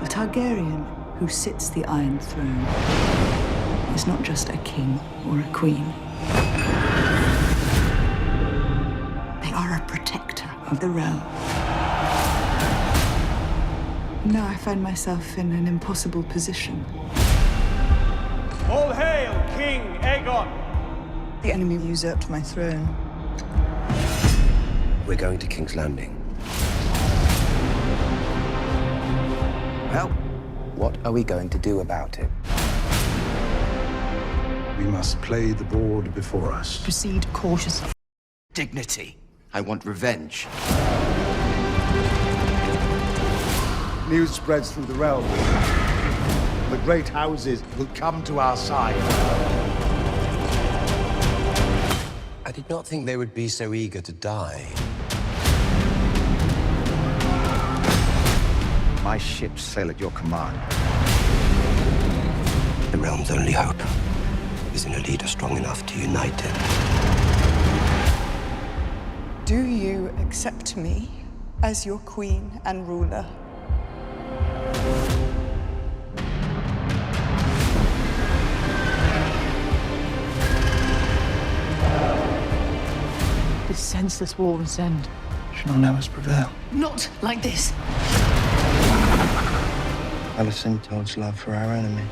The Targaryen who sits the Iron Throne is not just a king or a queen. They are a protector of the realm. Now I find myself in an impossible position. All hail, King Aegon! The enemy usurped my throne. We're going to King's Landing. Well, what are we going to do about it? We must play the board before us. Proceed cautiously. Dignity. I want revenge. News spreads through the realm. The great houses will come to our side. I did not think they would be so eager to die. My ships sail at your command. The realm's only hope is in a leader strong enough to unite it. Do you accept me as your queen and ruler? This senseless war must end. Shall none of us prevail? Not like this. Alicent holds love for our enemy.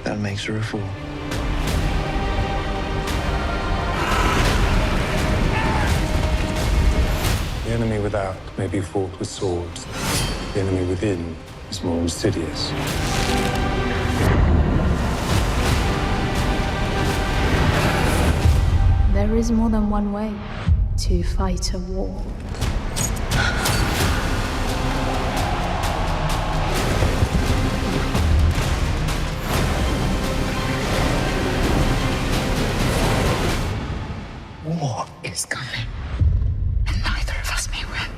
That makes her a fool. The enemy without may be fought with swords. The enemy within is more insidious. There is more than one way to fight a war. War is coming, and neither of us may win.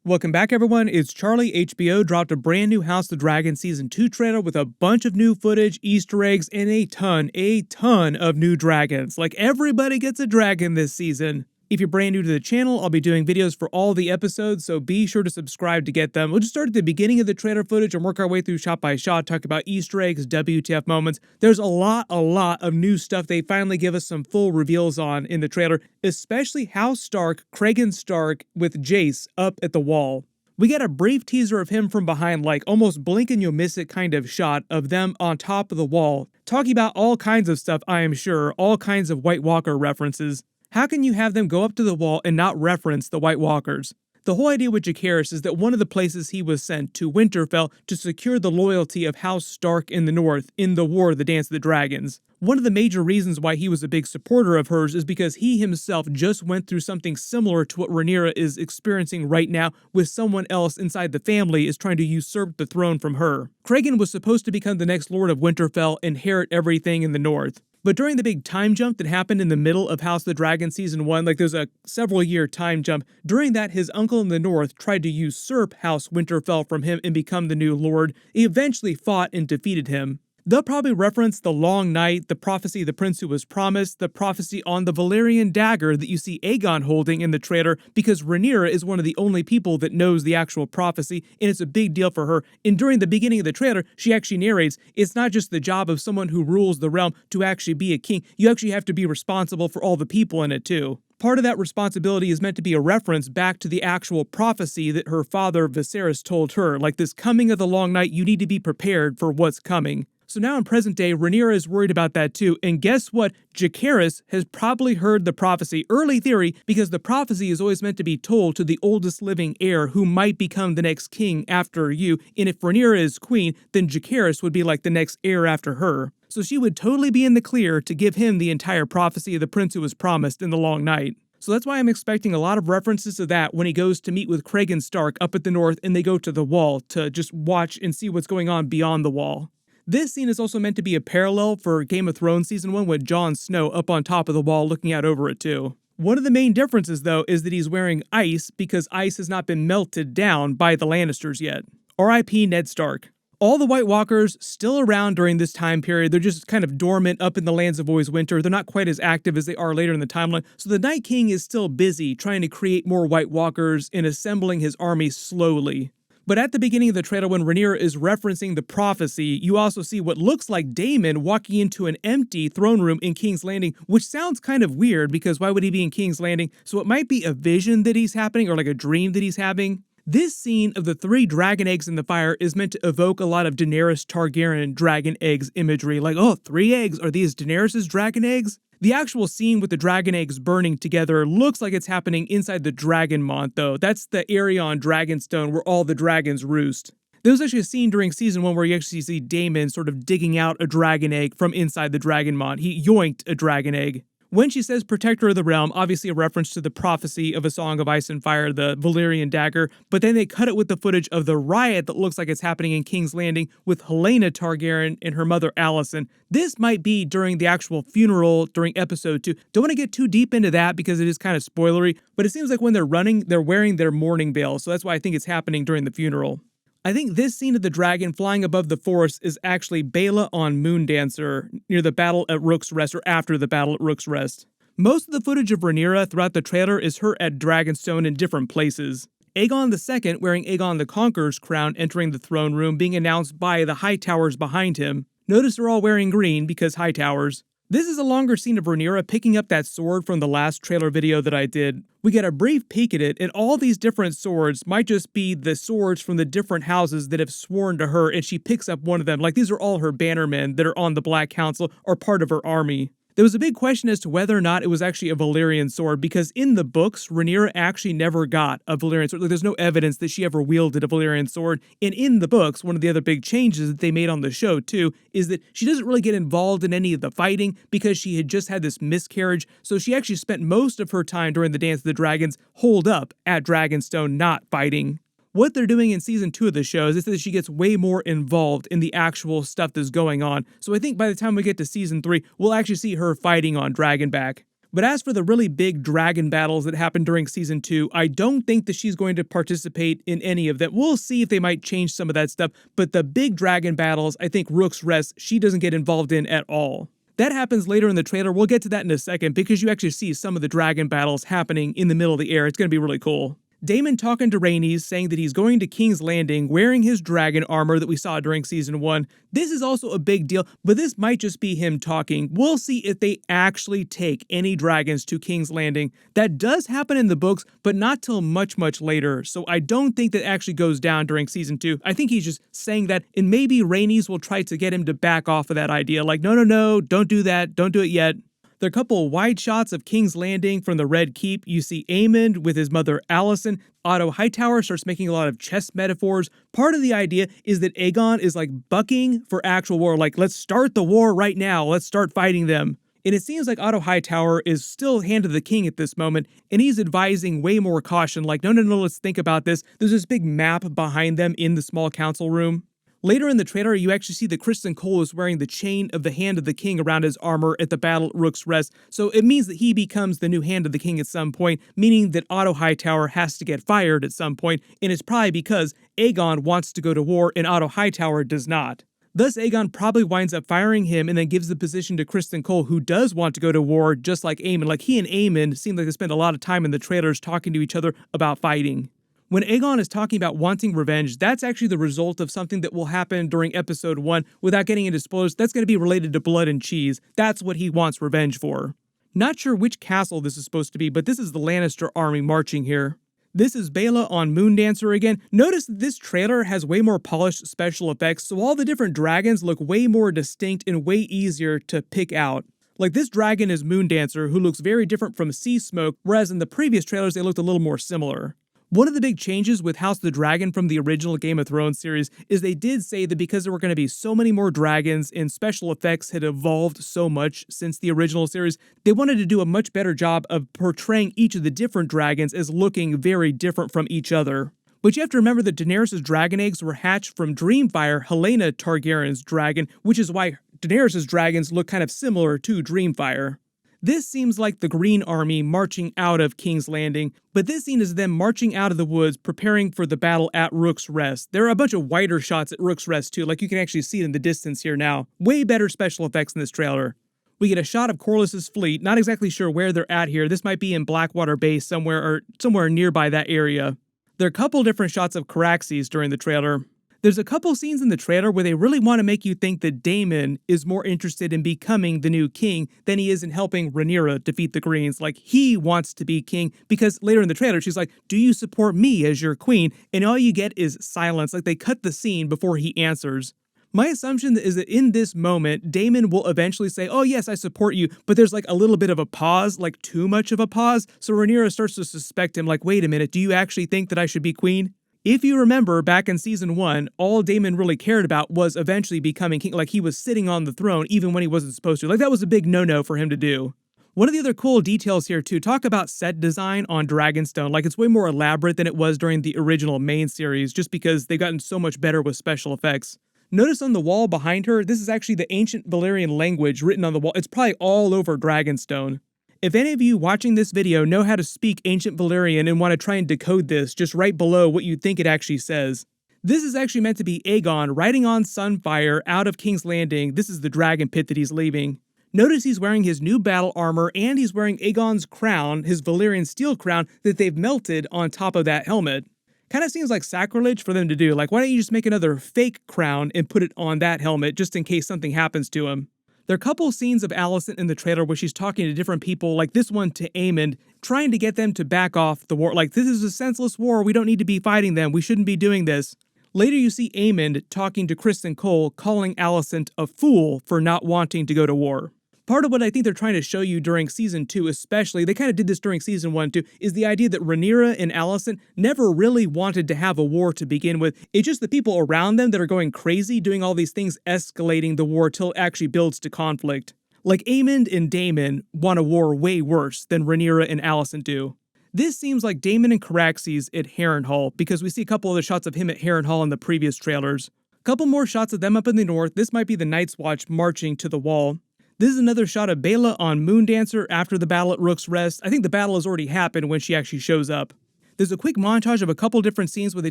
Welcome back, everyone. It's Charlie. HBO dropped a brand new House of the Dragon Season 2 trailer with a bunch of new footage, Easter eggs, and a ton of new dragons. Like, everybody gets a dragon this season. If you're brand new to the channel, I'll be doing videos for all the episodes, so be sure to subscribe to get them. We'll just start at the beginning of the trailer footage and work our way through shot by shot, talk about Easter eggs, WTF moments. There's a lot of new stuff they finally give us some full reveals on in the trailer, especially House Stark, Cregan Stark, with Jace up at the wall. We get a brief teaser of him from behind, like almost blink and you'll miss it kind of shot of them on top of the wall, talking about all kinds of stuff, I am sure, all kinds of White Walker references. How can you have them go up to the wall and not reference the White Walkers? The whole idea with Jacaerys is that one of the places he was sent, to Winterfell, to secure the loyalty of House Stark in the North in the War of the Dance of the Dragons. One of the major reasons why he was a big supporter of hers is because he himself just went through something similar to what Rhaenyra is experiencing right now, with someone else inside the family is trying to usurp the throne from her. Cregan was supposed to become the next Lord of Winterfell, inherit everything in the North. But during the big time jump that happened in the middle of House of the Dragon Season 1, like there's a several-year time jump, during that his uncle in the North tried to usurp House Winterfell from him and become the new lord. He eventually fought and defeated him. They'll probably reference the Long Night, the prophecy of the prince who was promised, the prophecy on the Valyrian dagger that you see Aegon holding in the trailer, because Rhaenyra is one of the only people that knows the actual prophecy, and it's a big deal for her. And during the beginning of the trailer, she actually narrates, it's not just the job of someone who rules the realm to actually be a king, you actually have to be responsible for all the people in it too. Part of that responsibility is meant to be a reference back to the actual prophecy that her father Viserys told her, like this coming of the Long Night, you need to be prepared for what's coming. So now in present day, Rhaenyra is worried about that too, and guess what? Jacaerys has probably heard the prophecy, early theory, because the prophecy is always meant to be told to the oldest living heir who might become the next king after you, and if Rhaenyra is queen, then Jacaerys would be like the next heir after her. So she would totally be in the clear to give him the entire prophecy of the prince who was promised in the Long Night. So that's why I'm expecting a lot of references to that when he goes to meet with Cregan Stark up at the North and they go to the wall to just watch and see what's going on beyond the wall. This scene is also meant to be a parallel for Game of Thrones Season 1 with Jon Snow up on top of the wall looking out over it too. One of the main differences though is that he's wearing ice because ice has not been melted down by the Lannisters yet. R.I.P. Ned Stark. All the White Walkers still around during this time period. They're just kind of dormant up in the lands of Always Winter. They're not quite as active as they are later in the timeline. So the Night King is still busy trying to create more White Walkers and assembling his army slowly. But at the beginning of the trailer, when Rhaenyra is referencing the prophecy, you also see what looks like Daemon walking into an empty throne room in King's Landing, which sounds kind of weird because why would he be in King's Landing? So it might be a vision that he's happening or like a dream that he's having. This scene of the 3 dragon eggs in the fire is meant to evoke a lot of Daenerys Targaryen dragon eggs imagery, like, oh, 3 eggs, are these Daenerys' dragon eggs? The actual scene with the dragon eggs burning together looks like it's happening inside the Dragonmont, though. That's the area on Dragonstone where all the dragons roost. There was actually a scene during season 1 where you actually see Daemon sort of digging out a dragon egg from inside the Dragonmont. He yoinked a dragon egg. When she says Protector of the Realm, obviously a reference to the prophecy of A Song of Ice and Fire, the Valyrian dagger, but then they cut it with the footage of the riot that looks like it's happening in King's Landing with Helaena Targaryen and her mother Alicent. This might be during the actual funeral during episode 2. Don't want to get too deep into that because it is kind of spoilery, but it seems like when they're running, they're wearing their mourning veil, so that's why I think it's happening during the funeral. I think this scene of the dragon flying above the forest is actually Baela on Moondancer near the battle at Rook's Rest, or after the battle at Rook's Rest. Most of the footage of Rhaenyra throughout the trailer is her at Dragonstone in different places. Aegon II wearing Aegon the Conqueror's crown entering the throne room being announced by the Hightowers behind him. Notice they're all wearing green because Hightowers. This is a longer scene of Rhaenyra picking up that sword from the last trailer video that I did. We get a brief peek at it, and all these different swords might just be the swords from the different houses that have sworn to her, and she picks up one of them. Like, these are all her bannermen that are on the Black Council or part of her army. There was a big question as to whether or not it was actually a Valyrian sword, because in the books, Rhaenyra actually never got a Valyrian sword. Like, there's no evidence that she ever wielded a Valyrian sword. And in the books, one of the other big changes that they made on the show, too, is that she doesn't really get involved in any of the fighting because she had just had this miscarriage. So she actually spent most of her time during the Dance of the Dragons holed up at Dragonstone, not fighting. What they're doing in season 2 of the show is that she gets way more involved in the actual stuff that's going on. So I think by the time we get to season 3, we'll actually see her fighting on Dragonback. But as for the really big dragon battles that happened during season 2, I don't think that she's going to participate in any of that. We'll see if they might change some of that stuff. But the big dragon battles, I think Rook's Rest, she doesn't get involved in at all. That happens later in the trailer. We'll get to that in a second because you actually see some of the dragon battles happening in the middle of the air. It's going to be really cool. Daemon talking to Rhaenys, saying that he's going to King's Landing wearing his dragon armor that we saw during season 1. This is also a big deal, but this might just be him talking. We'll see if they actually take any dragons to King's Landing. That does happen in the books, but not till much, much later. So I don't think that actually goes down during season 2. I think he's just saying that, and maybe Rhaenys will try to get him to back off of that idea. Like, no, don't do that. Don't do it yet. There are a couple of wide shots of King's Landing from the Red Keep. You see Aemond with his mother Alicent. Otto Hightower starts making a lot of chess metaphors. Part of the idea is that Aegon is like bucking for actual war. Like, let's start the war right now. Let's start fighting them. And it seems like Otto Hightower is still hand of the king at this moment, and he's advising way more caution. Like, no, let's think about this. There's this big map behind them in the small council room. Later in the trailer, you actually see that Criston Cole is wearing the chain of the Hand of the King around his armor at the battle at Rook's Rest, so it means that he becomes the new Hand of the King at some point, meaning that Otto Hightower has to get fired at some point, and it's probably because Aegon wants to go to war and Otto Hightower does not. Thus, Aegon probably winds up firing him and then gives the position to Criston Cole, who does want to go to war, just like Aemond. Like, he and Aemond seem like they spend a lot of time in the trailers talking to each other about fighting. When Aegon is talking about wanting revenge, that's actually the result of something that will happen during episode 1. Without getting into spoilers, that's going to be related to blood and cheese. That's what he wants revenge for. Not sure which castle this is supposed to be, but this is the Lannister army marching here. This is Baela on Moondancer again. Notice that this trailer has way more polished special effects, so all the different dragons look way more distinct and way easier to pick out. Like, this dragon is Moondancer, who looks very different from Sea Smoke, whereas in the previous trailers they looked a little more similar. One of the big changes with House of the Dragon from the original Game of Thrones series is they did say that because there were going to be so many more dragons and special effects had evolved so much since the original series, they wanted to do a much better job of portraying each of the different dragons as looking very different from each other. But you have to remember that Daenerys' dragon eggs were hatched from Dreamfire, Helaena Targaryen's dragon, which is why Daenerys' dragons look kind of similar to Dreamfire. This seems like the Green Army marching out of King's Landing, but this scene is them marching out of the woods preparing for the battle at Rook's Rest. There are a bunch of wider shots at Rook's Rest too, like you can actually see it in the distance here now. Way better special effects in this trailer. We get a shot of Corlys's fleet, not exactly sure where they're at here. This might be in Blackwater Bay somewhere or somewhere nearby that area. There are a couple different shots of Caraxes during the trailer. There's a couple scenes in the trailer where they really want to make you think that Daemon is more interested in becoming the new king than he is in helping Rhaenyra defeat the Greens. Like, he wants to be king because later in the trailer, she's like, do you support me as your queen? And all you get is silence. Like, they cut the scene before he answers. My assumption is that in this moment, Daemon will eventually say, oh yes, I support you, but there's like a little bit of a pause, like too much of a pause, so Rhaenyra starts to suspect him, like, wait a minute, do you actually think that I should be queen? If you remember, back in Season 1, all Daemon really cared about was eventually becoming king, like he was sitting on the throne even when he wasn't supposed to. Like, that was a big no-no for him to do. One of the other cool details here too, talk about set design on Dragonstone. Like, it's way more elaborate than it was during the original main series, just because they've gotten so much better with special effects. Notice on the wall behind her, this is actually the ancient Valyrian language written on the wall. It's probably all over Dragonstone. If any of you watching this video know how to speak ancient Valyrian and want to try and decode this, just write below what you think it actually says. This is actually meant to be Aegon riding on Sunfire out of King's Landing. This is the dragon pit that he's leaving. Notice he's wearing his new battle armor and he's wearing Aegon's crown, his Valyrian steel crown that they've melted on top of that helmet. Kind of seems like sacrilege for them to do. Like, why don't you just make another fake crown and put it on that helmet just in case something happens to him? There are a couple scenes of Alicent in the trailer where she's talking to different people, like this one to Aemond, trying to get them to back off the war. Like, this is a senseless war, we don't need to be fighting them, we shouldn't be doing this. Later you see Aemond talking to Criston Cole, calling Alicent a fool for not wanting to go to war. Part of what I think they're trying to show you during Season 2 especially, they kind of did this during Season 1 too, is the idea that Rhaenyra and Alicent never really wanted to have a war to begin with. It's just the people around them that are going crazy, doing all these things, escalating the war till it actually builds to conflict. Like, Aemond and Daemon want a war way worse than Rhaenyra and Alicent do. This seems like Daemon and Caraxes at Harrenhal, because we see a couple of the shots of him at Harrenhal in the previous trailers. A couple more shots of them up in the north. This might be the Night's Watch marching to the wall. This is another shot of Baela on Moondancer after the battle at Rook's Rest. I think the battle has already happened when she actually shows up. There's a quick montage of a couple different scenes where they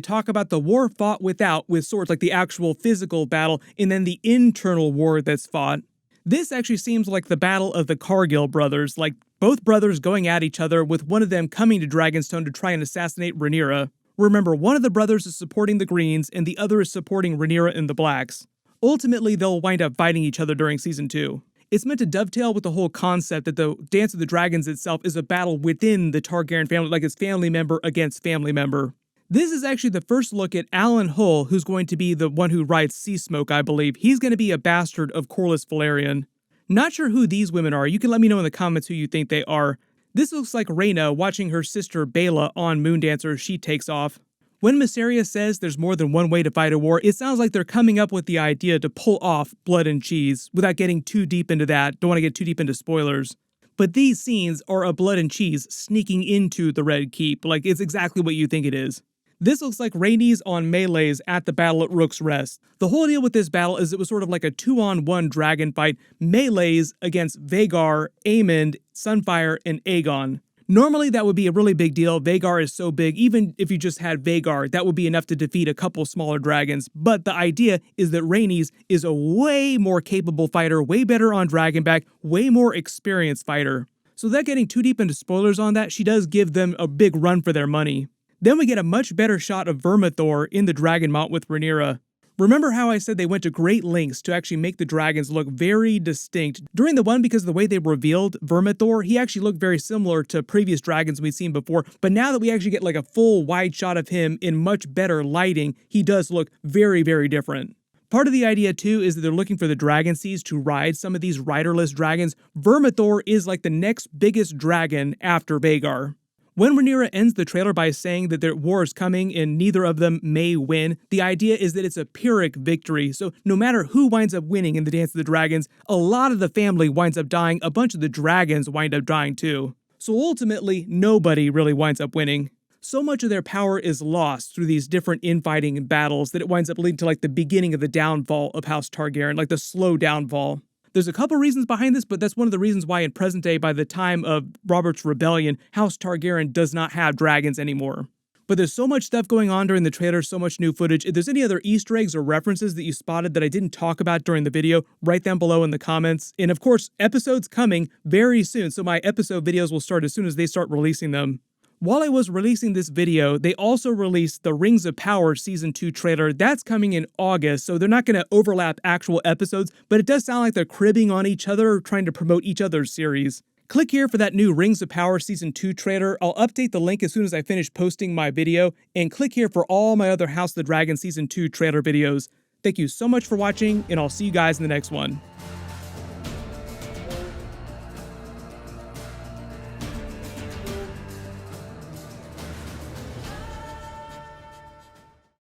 talk about the war fought without with swords, like the actual physical battle, and then the internal war that's fought. This actually seems like the battle of the Cargill brothers, like both brothers going at each other with one of them coming to Dragonstone to try and assassinate Rhaenyra. Remember, one of the brothers is supporting the Greens and the other is supporting Rhaenyra and the Blacks. Ultimately, they'll wind up fighting each other during Season 2. It's meant to dovetail with the whole concept that the Dance of the Dragons itself is a battle within the Targaryen family, like it's family member against family member. This is actually the first look at Alan Hull, who's going to be the one who rides Sea Smoke, I believe. He's going to be a bastard of Corlys Velaryon. Not sure who these women are. You can let me know in the comments who you think they are. This looks like Rhaena watching her sister Baela on Moondancer as she takes off. When Mysaria says there's more than one way to fight a war, it sounds like they're coming up with the idea to pull off Blood and Cheese without getting too deep into that. Don't want to get too deep into spoilers. But these scenes are a Blood and Cheese sneaking into the Red Keep. Like, it's exactly what you think it is. This looks like Rhaenys on melees at the battle at Rook's Rest. The whole deal with this battle is it was sort of like a 2-on-1 dragon fight, melees against Vhagar, Aemond, Sunfire, and Aegon. Normally that would be a really big deal. Vhagar is so big, even if you just had Vhagar, that would be enough to defeat a couple smaller dragons. But the idea is that Rhaenys is a way more capable fighter, way better on Dragonback, way more experienced fighter. So without getting too deep into spoilers on that, she does give them a big run for their money. Then we get a much better shot of Vermithor in the Dragonmount with Rhaenyra. Remember how I said they went to great lengths to actually make the dragons look very distinct? During the one, because of the way they revealed Vermithor, he actually looked very similar to previous dragons we've seen before, but now that we actually get like a full wide shot of him in much better lighting, he does look very, very different. Part of the idea too is that they're looking for the Dragonseas to ride some of these riderless dragons. Vermithor is like the next biggest dragon after Vhagar. When Rhaenyra ends the trailer by saying that their war is coming and neither of them may win, the idea is that it's a Pyrrhic victory, so no matter who winds up winning in the Dance of the Dragons, a lot of the family winds up dying, a bunch of the dragons wind up dying too. So ultimately, nobody really winds up winning. So much of their power is lost through these different infighting and battles that it winds up leading to like the beginning of the downfall of House Targaryen, like the slow downfall. There's a couple reasons behind this, but that's one of the reasons why in present day, by the time of Robert's Rebellion, House Targaryen does not have dragons anymore. But there's so much stuff going on during the trailer, so much new footage. If there's any other Easter eggs or references that you spotted that I didn't talk about during the video, write them below in the comments. And of course, episodes coming very soon, so my episode videos will start as soon as they start releasing them. While I was releasing this video, they also released the Rings of Power Season 2 trailer. That's coming in August, so they're not going to overlap actual episodes, but it does sound like they're cribbing on each other or trying to promote each other's series. Click here for that new Rings of Power Season 2 trailer. I'll update the link as soon as I finish posting my video, and click here for all my other House of the Dragon Season 2 trailer videos. Thank you so much for watching, and I'll see you guys in the next one.